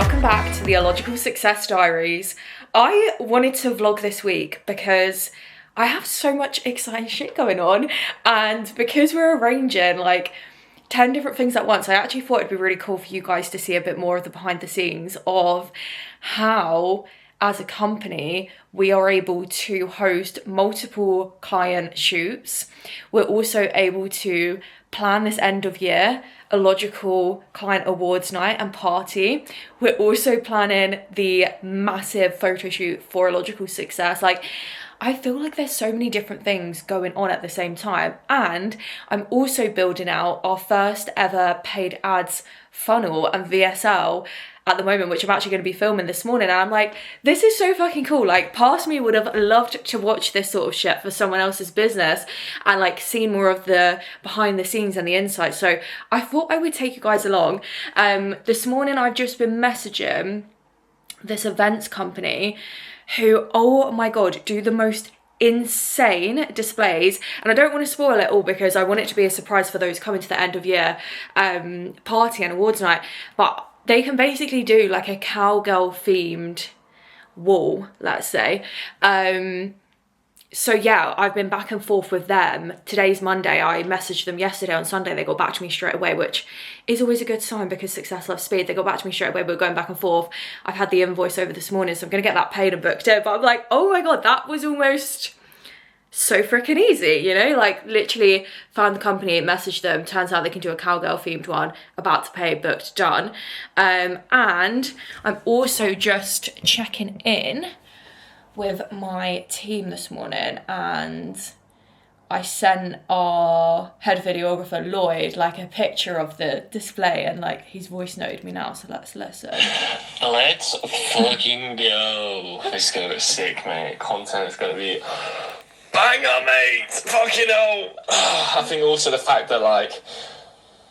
welcome back to the Illogical Success Diaries. I wanted to vlog this week because I have so much exciting shit going on, and because we're arranging like 10 different things at once, I actually thought it'd be really cool for you guys to see a bit more of the behind the scenes of how, as a company, we are able to host multiple client shoots. We're also able to plan this end of year Illogical client awards night and party. We're also planning the massive photo shoot for Illogical Success. Like, I feel like there's so many different things going on at the same time. And I'm also building out our first ever paid ads funnel and VSL at the moment, which I'm actually going to be filming this morning. And I'm like, this is so fucking cool. Like, past me would have loved to watch this sort of shit for someone else's business and like seen more of the behind the scenes and the insights. So I thought I would take you guys along. This morning I've just been messaging this events company who, oh my God, do the most insane displays. And I don't want to spoil it all because I want it to be a surprise for those coming to the end of year party and awards night. But they can basically do like a cowgirl themed wall, let's say. So yeah, I've been back and forth with them. Today's Monday. I messaged them yesterday. On Sunday, they got back to me straight away, which is always a good sign because success loves speed. They got back to me straight away. We're going back and forth. I've had the invoice over this morning, so I'm going to get that paid and booked in. But I'm like, oh my God, that was almost so freaking easy, you know? Like, literally found the company, messaged them. Turns out they can do a cowgirl themed one. About to pay, booked, done. And I'm also just checking in with my team this morning, and I sent our head videographer Lloyd like a picture of the display, and like he's voice noted me now, so let's listen. Let's fucking go. This is gonna be sick, mate. Content is gonna be banger, mate. Fucking hell. I think also the fact that like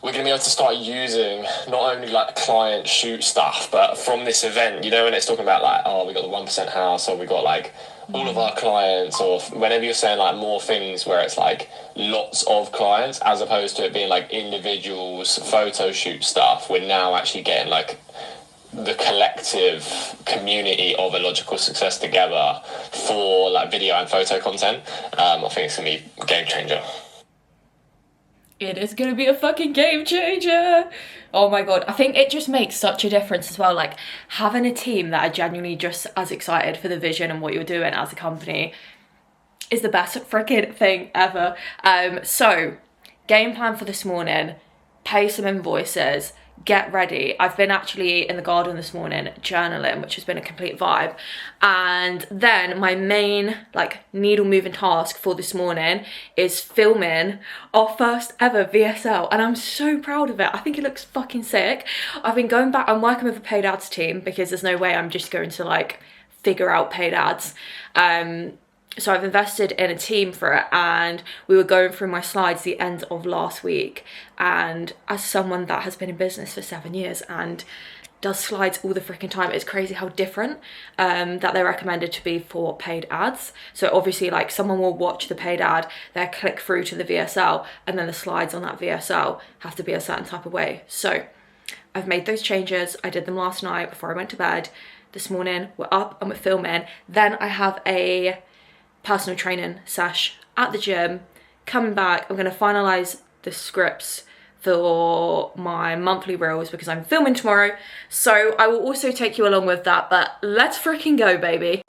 we're going to be able to start using not only like client shoot stuff, but from this event, you know, when it's talking about like, oh, we got the 1% house, or we got like all of our clients, or whenever you're saying like more things where it's like lots of clients as opposed to it being like individuals photo shoot stuff, we're now actually getting like the collective community of Illogical Success together for like video and photo content. I think it's going to be a game changer. It is going to be a fucking game changer. Oh my God. I think it just makes such a difference as well. Like, having a team that are genuinely just as excited for the vision and what you're doing as a company is the best freaking thing ever. So game plan for this morning, pay some invoices, get ready. I've been actually in the garden this morning journaling, which has been a complete vibe. And then my main like needle moving task for this morning is filming our first ever VSL, and I'm so proud of it. I think it looks fucking sick. I've been going back, I'm working with a paid ads team because there's no way I'm just going to like figure out paid ads. So I've invested in a team for it, and we were going through my slides the end of last week. And as someone that has been in business for 7 years and does slides all the freaking time, it's crazy how different that they're recommended to be for paid ads. So obviously like someone will watch the paid ad, they'll click through to the VSL, and then the slides on that VSL have to be a certain type of way. So I've made those changes. I did them last night before I went to bed. This morning we're up and we're filming. Then I have a personal training sesh at the gym. Coming back, I'm going to finalize the scripts for my monthly reels because I'm filming tomorrow, so I will also take you along with that. But let's freaking go, baby.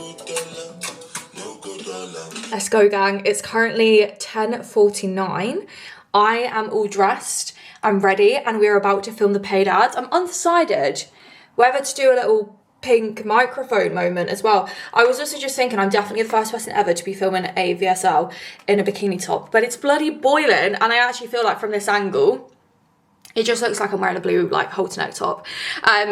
Let's go, gang. It's currently 10:49. I am all dressed, I'm ready, and we're about to film the paid ads. I'm undecided whether to do a little pink microphone moment as well. I was also just thinking I'm definitely the first person ever to be filming a VSL in a bikini top, but it's bloody boiling, and I actually feel like from this angle it just looks like I'm wearing a blue like halter neck top.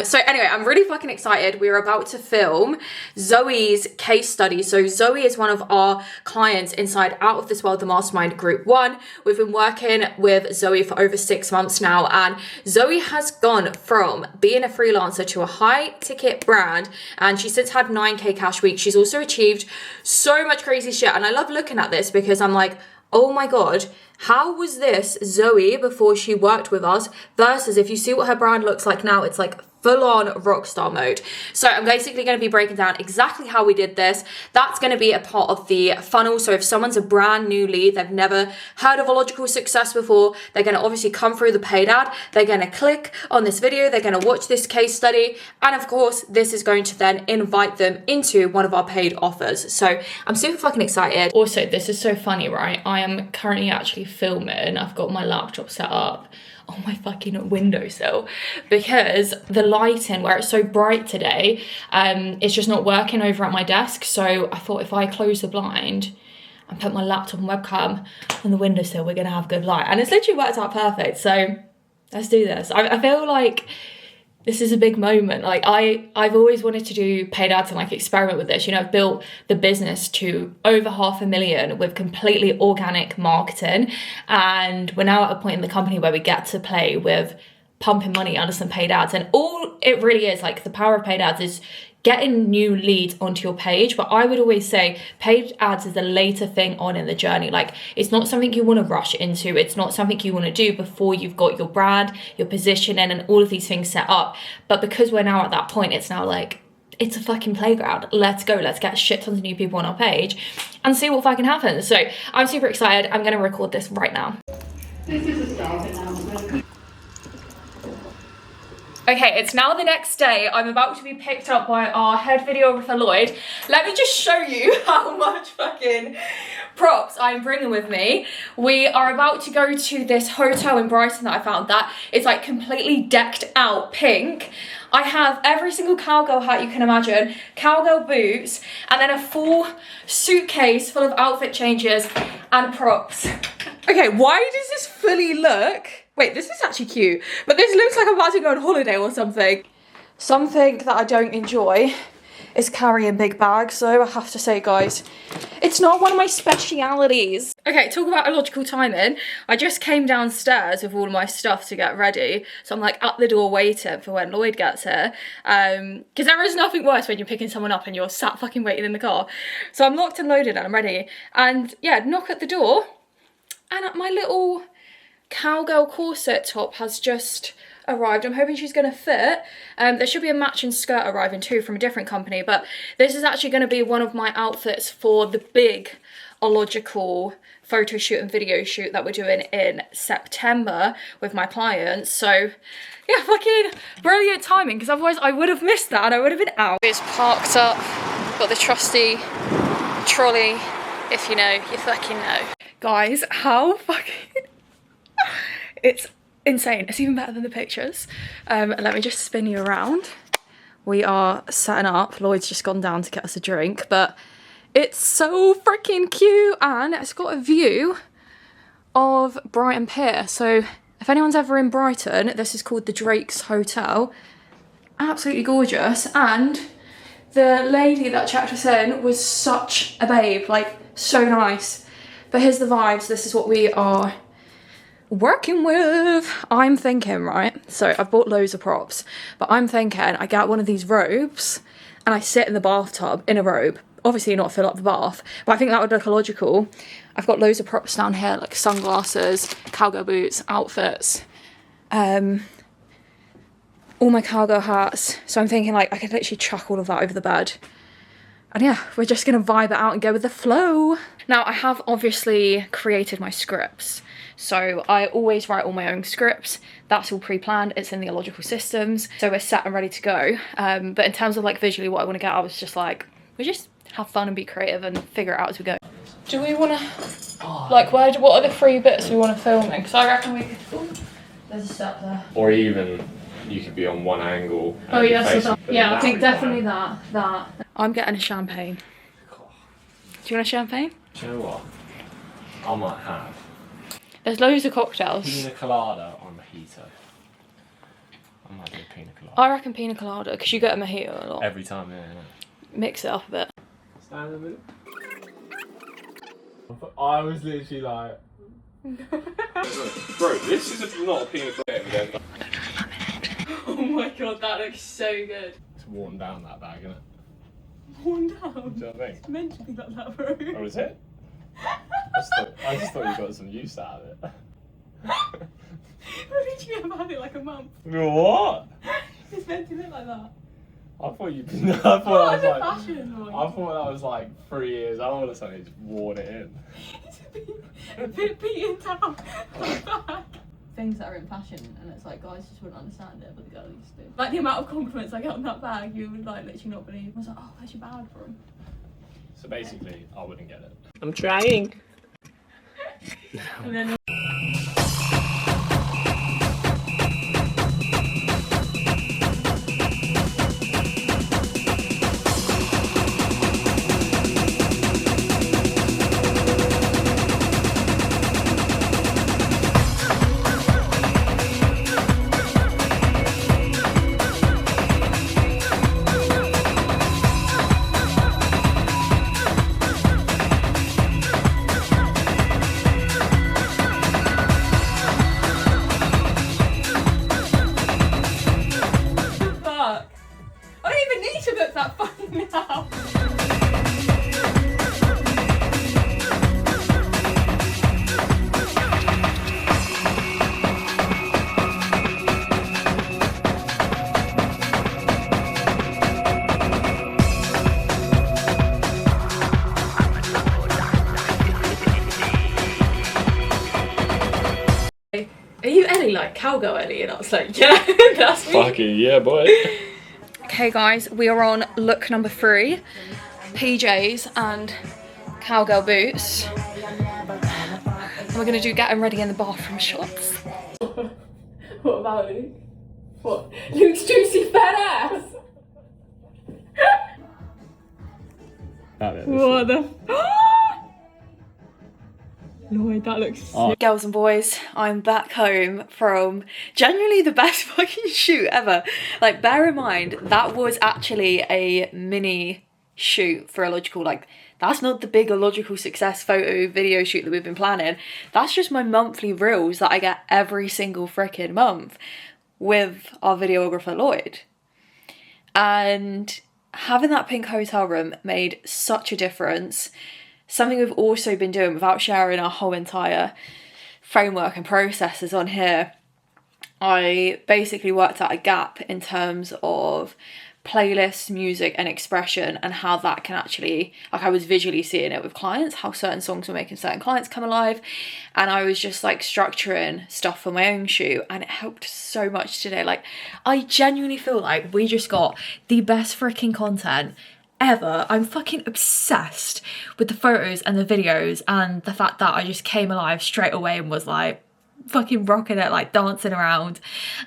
So anyway, I'm really fucking excited. We're about to film Zoe's case study. So Zoe is one of our clients inside Out of This World, the Mastermind Group 1. We've been working with Zoe for over 6 months now, and Zoe has gone from being a freelancer to a high ticket brand, and she's since had 9K cash week. She's also achieved so much crazy shit, and I love looking at this because I'm like, oh my God, how was this Zoe before she worked with us versus if you see what her brand looks like now, it's like full-on rockstar mode. So I'm basically going to be breaking down exactly how we did this. That's going to be a part of the funnel. So if someone's a brand new lead, they've never heard of Illogical Success before, they're going to obviously come through the paid ad, they're going to click on this video, they're going to watch this case study, and of course this is going to then invite them into one of our paid offers. So I'm super fucking excited. Also, this is so funny, right? I am currently actually filming. I've got my laptop set up on my fucking windowsill because the lighting, where it's so bright today, it's just not working over at my desk. So I thought if I close the blind and put my laptop and webcam on the windowsill, we're gonna have good light. And it's literally worked out perfect. So let's do this. I feel like this is a big moment. Like I've always wanted to do paid ads and like experiment with this. You know, I've built the business to over 500,000 with completely organic marketing. And we're now at a point in the company where we get to play with pumping money under some paid ads. And all it really is, like the power of paid ads is getting new leads onto your page. But I would always say paid ads is a later thing on in the journey. Like it's not something you want to rush into. It's not something you want to do before you've got your brand, your positioning, and all of these things set up. But because we're now at that point, it's now like, it's a fucking playground. Let's go. Let's get shit tons of new people on our page and see what fucking happens. So I'm super excited. I'm going to record this right now. This is a staff announcement. Okay, it's now the next day. I'm about to be picked up by our head videographer, Lloyd. Let me just show you how much fucking props I'm bringing with me. We are about to go to this hotel in Brighton that I found that is like completely decked out pink. I have every single cowgirl hat you can imagine, cowgirl boots, and then a full suitcase full of outfit changes and props. Okay, why does this fully look... Wait, this is actually cute, but this looks like I'm about to go on holiday or something. Something that I don't enjoy is carrying big bags, so I have to say, guys, it's not one of my specialities. Okay, talk about illogical timing. I just came downstairs with all of my stuff to get ready, so I'm like at the door waiting for when Lloyd gets here, because there is nothing worse when you're picking someone up and you're sat fucking waiting in the car. So I'm locked and loaded and I'm ready, and yeah, knock at the door, and my little cowgirl corset top has just arrived. I'm hoping she's going to fit. There should be a matching skirt arriving too from a different company, but this is actually going to be one of my outfits for the big Illogical photo shoot and video shoot that we're doing in September with my clients. So yeah, fucking brilliant timing, because otherwise I would have missed that and I would have been out. It's parked up, got the trusty trolley. If you know, you fucking know. Guys, how fucking... It's insane. It's even better than the pictures. Let me just spin you around. We are setting up. Lloyd's just gone down to get us a drink, but it's so freaking cute and it's got a view of Brighton Pier. So if anyone's ever in Brighton, this is called the Drake's Hotel. Absolutely gorgeous. And the lady that checked us in was such a babe, like so nice. But here's the vibes. This is what we are working with. I'm thinking, right, so I've bought loads of props, but I'm thinking I get one of these robes and I sit in the bathtub in a robe, obviously not fill up the bath, but I think that would look illogical. I've got loads of props down here, like sunglasses, cowgirl boots, outfits, all my cowgirl hats. So I'm thinking like I could literally chuck all of that over the bed. And yeah, we're just gonna vibe it out and go with the flow. Now, I have obviously created my scripts. So I always write all my own scripts. That's all pre-planned. It's in the Illogical systems. So we're set and ready to go. But in terms of like visually what I want to get, I was just like, we just have fun and be creative and figure it out as we go. Do we want to, like, what are the 3 bits we want to film in? Because I reckon we could, ooh, there's a step there. Or even you could be on one angle. Oh yeah, so yeah, I think definitely that. I'm getting a champagne. Do you want a champagne? Do you know what? I might have. There's loads of cocktails. Pina colada or mojito. I might do a pina colada. I reckon pina colada, because you get a mojito a lot. Every time, yeah. Mix it up a bit. Stand in a minute. I was literally like... Bro, this is not a pina colada. Oh my god, that looks so good. It's worn down, that bag, isn't it? Worn down? Do you know what I mean? It's meant to be like that, bro. Oh, is it? I just thought you got some use out of it. What did you have had it like a month? What? It's meant to look like that. I thought you. I thought that was like. Fashion. I thought that was like 3 years old or something. Just worn it in. It's a bit beaten down. Things that are in fashion, and it's like guys just wouldn't understand it, but the girls do. Like the amount of compliments I get on that bag, you would like literally not believe. I was like, oh, where's your bag from? So basically, I wouldn't get it. I'm trying. And then that funny now. Are you Ellie, like cowgirl Ellie? And I was like, yeah, that's me. Fucking yeah, boy. Okay guys, we are on look number 3, PJs and cowgirl boots. And we're gonna do getting ready in the bathroom shots. What about Luke? What? Luke's juicy fat ass! What the Lloyd, that looks sick. Girls and boys, I'm back home from genuinely the best fucking shoot ever. Like, bear in mind, that was actually a mini shoot for Illogical. Like, that's not the big Illogical Success photo video shoot that we've been planning. That's just my monthly reels that I get every single freaking month with our videographer Lloyd. And having that pink hotel room made such a difference. Something we've also been doing without sharing our whole entire framework and processes on here. I basically worked out a gap in terms of playlist, music and expression, and how that can actually, like, I was visually seeing it with clients, how certain songs were making certain clients come alive, and I was just like structuring stuff for my own shoot, and it helped so much today. Like, I genuinely feel like we just got the best freaking content ever. I'm fucking obsessed with the photos and the videos, and the fact that I just came alive straight away and was like fucking rocking it, like dancing around.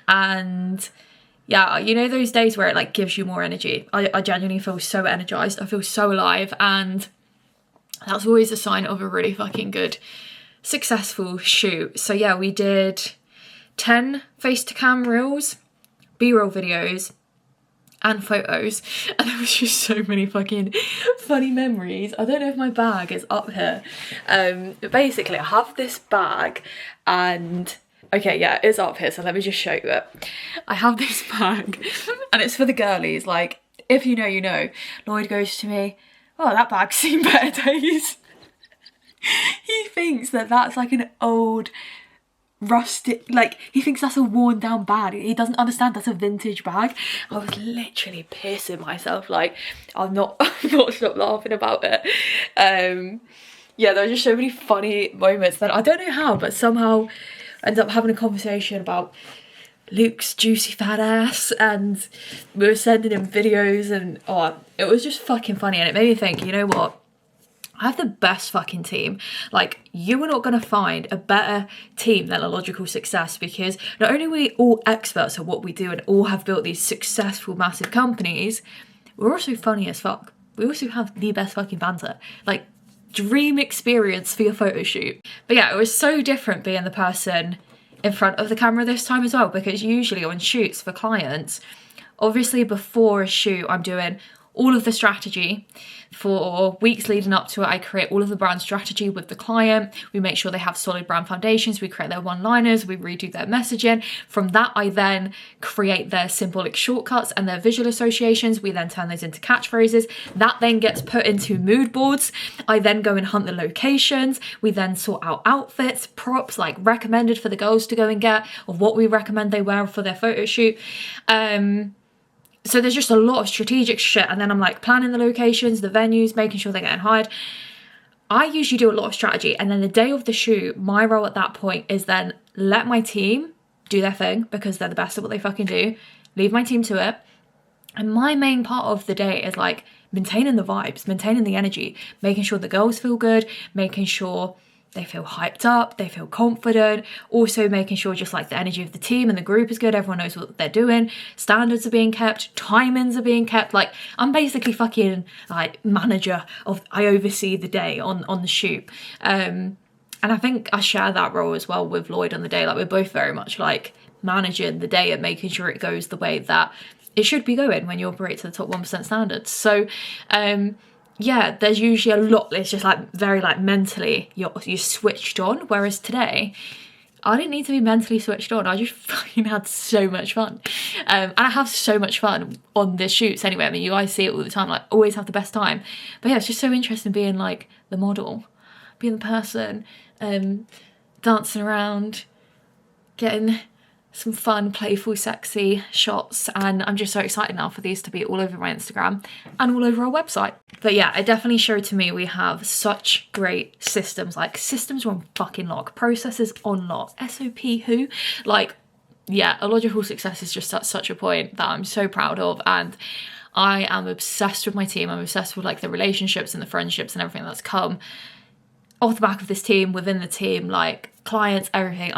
And yeah, you know those days where it like gives you more energy. I genuinely feel so energized. I feel so alive, and that's always a sign of a really fucking good, successful shoot. So yeah, we did 10 face to cam reels, B-roll videos and photos, and there was just so many fucking funny memories. I don't know if my bag is up here. But basically I have this bag, and okay, yeah, it's up here, so let me just show you it. I have this bag and it's for the girlies. Like, if you know, you know. Lloyd goes to me, oh, that bag's seen better days. He thinks that that's like an old rustic, like, he thinks that's a worn down bag. He doesn't understand that's a vintage bag. I was literally pissing myself. Like, I'm not stop laughing about it. Yeah, there were just so many funny moments that I don't know how, but somehow ended up having a conversation about Luke's juicy fat ass, and we were sending him videos, and oh, it was just fucking funny. And it made me think, you know what, I have the best fucking team. Like, you are not going to find a better team than Illogical Success, because not only are we all experts at what we do and all have built these successful massive companies, we're also funny as fuck. We also have the best fucking banter. Like, dream experience for your photo shoot. But yeah, it was so different being the person in front of the camera this time as well, because usually on shoots for clients, obviously before a shoot I'm doing all of the strategy for weeks leading up to it. I create all of the brand strategy with the client. We make sure they have solid brand foundations. We create their one-liners. We redo their messaging. From that, I then create their symbolic shortcuts and their visual associations. We then turn those into catchphrases. That then gets put into mood boards. I then go and hunt the locations. We then sort out outfits, props, like recommended for the girls to go and get, or what we recommend they wear for their photo shoot. So there's just a lot of strategic shit. And then I'm like planning the locations, the venues, making sure they're getting hired. I usually do a lot of strategy. And then the day of the shoot, my role at that point is then let my team do their thing because they're the best at what they fucking do. Leave my team to it. And my main part of the day is like maintaining the vibes, maintaining the energy, making sure the girls feel good, making sure they feel hyped up, they feel confident, also making sure just like the energy of the team and the group is good, everyone knows what they're doing, standards are being kept, timings are being kept. Like I'm basically fucking like manager of, I oversee the day on the shoot. And I think I share that role as well with Lloyd on the day. Like we're both very much like managing the day and making sure it goes the way that it should be going when you operate to the top 1% standards. So yeah, there's usually a lot, it's just like very like mentally you're switched on, whereas today I didn't need to be mentally switched on. I just fucking had so much fun. And I have so much fun on the shoots anyway. I mean, you guys see it all the time, like always have the best time. But yeah, it's just so interesting being like the model, being the person, dancing around, getting some fun, playful, sexy shots, and I'm just so excited now for these to be all over my Instagram and all over our website. But yeah, it definitely showed to me we have such great systems. Like systems are on fucking lock, processes on lock, SOP who? Like, yeah, Illogical Success is just at such a point that I'm so proud of, and I am obsessed with my team. I'm obsessed with like the relationships and the friendships and everything that's come off the back of this team, within the team, like clients, everything.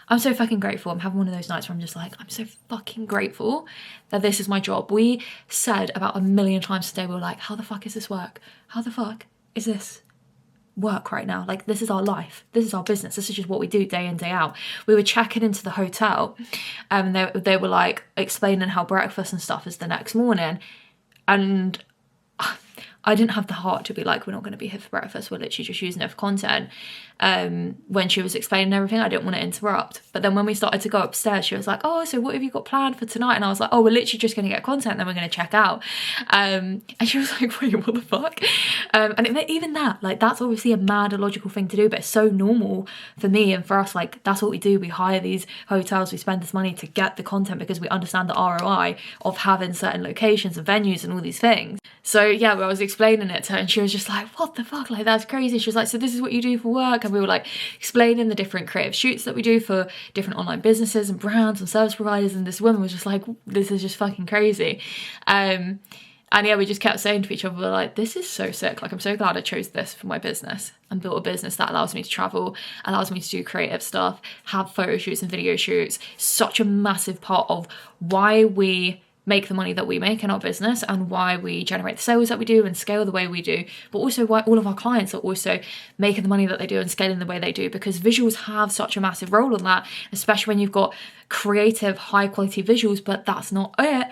I'm so fucking grateful. I'm having one of those nights where I'm just like, I'm so fucking grateful that this is my job. We said about 1 million times today, we were like, how the fuck is this work? How the fuck is this work right now? Like, this is our life. This is our business. This is just what we do day in, day out. We were checking into the hotel and they were like explaining how breakfast and stuff is the next morning. And I didn't have the heart to be like, we're not going to be here for breakfast, we're literally just using it for content. When she was explaining everything, I didn't want to interrupt. But then when we started to go upstairs, she was like, oh, so what have you got planned for tonight? And I was like, oh, we're literally just going to get content, then we're going to check out. And she was like, wait, what the fuck? And even that, like, that's obviously a mad illogical thing to do, but it's so normal for me and for us. Like, that's what we do. We hire these hotels, we spend this money to get the content because we understand the ROI of having certain locations and venues and all these things. So yeah, I was explaining it to her and she was just like, what the fuck, like that's crazy. She was like, so this is what you do for work? And we were like explaining the different creative shoots that we do for different online businesses and brands and service providers, and this woman was just like, this is just fucking crazy. And yeah, we just kept saying to each other, we're like, this is so sick. Like, I'm so glad I chose this for my business and built a business that allows me to travel, allows me to do creative stuff, have photo shoots and video shoots. Such a massive part of why we make the money that we make in our business and why we generate the sales that we do and scale the way we do, but also why all of our clients are also making the money that they do and scaling the way they do, because visuals have such a massive role in that, especially when you've got creative, high quality visuals, but that's not it.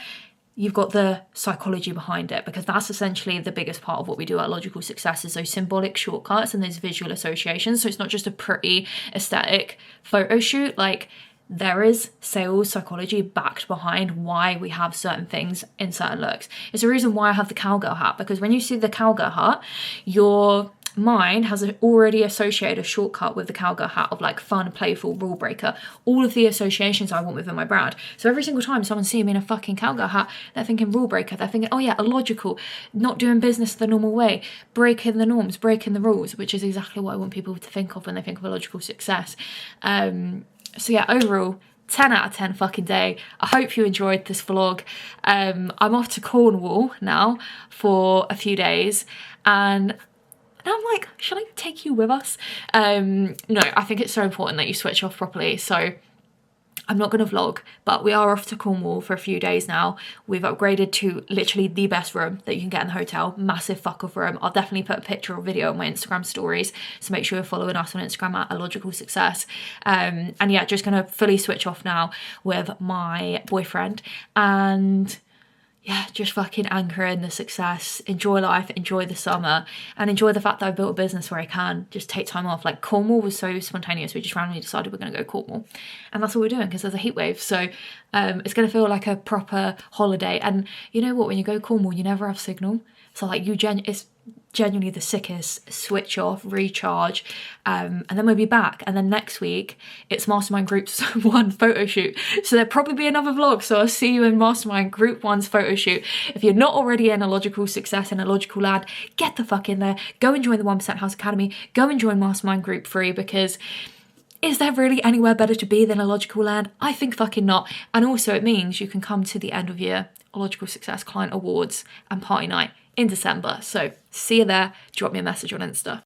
You've got the psychology behind it, because that's essentially the biggest part of what we do at Illogical Success, is those symbolic shortcuts and those visual associations. So it's not just a pretty aesthetic photo shoot, like there is sales psychology backed behind why we have certain things in certain looks. It's the reason why I have the cowgirl hat, because when you see the cowgirl hat, your mind has already associated a shortcut with the cowgirl hat of like fun, playful, rule breaker, all of the associations I want within my brand. So every single time someone sees me in a fucking cowgirl hat, they're thinking rule breaker, they're thinking, oh yeah, illogical, not doing business the normal way, breaking the norms, breaking the rules, which is exactly what I want people to think of when they think of Illogical Success. So yeah, overall, 10 out of 10 fucking day. I hope you enjoyed this vlog. I'm off to Cornwall now for a few days, and I'm like, should I take you with us? No, I think it's so important that you switch off properly. So I'm not going to vlog, but we are off to Cornwall for a few days now. We've upgraded to literally the best room that you can get in the hotel. Massive fuck off room. I'll definitely put a picture or video on my Instagram stories, so make sure you're following us on Instagram at Illogical Success. And yeah, just going to fully switch off now with my boyfriend. And yeah, just fucking anchor in the success, enjoy life, enjoy the summer, and enjoy the fact that I've built a business where I can just take time off. Like Cornwall was so spontaneous, we just randomly decided we're going to go Cornwall, and that's all we're doing because there's a heat wave. So it's going to feel like a proper holiday. And you know what, when you go Cornwall, you never have signal, so like it's genuinely the sickest, switch off, recharge, and then we'll be back. And then next week it's Mastermind Group's 1 photo shoot, so there'll probably be another vlog, so I'll see you in Mastermind Group 1's photo shoot. If you're not already in Illogical Success and Illogical Land, get the fuck in there, go and join the 1% House Academy, go and join Mastermind Group 3, because is there really anywhere better to be than Illogical Land? I think fucking not. And also it means you can come to the end of year Illogical Success Client Awards and party night in December. So see you there, drop me a message on Insta.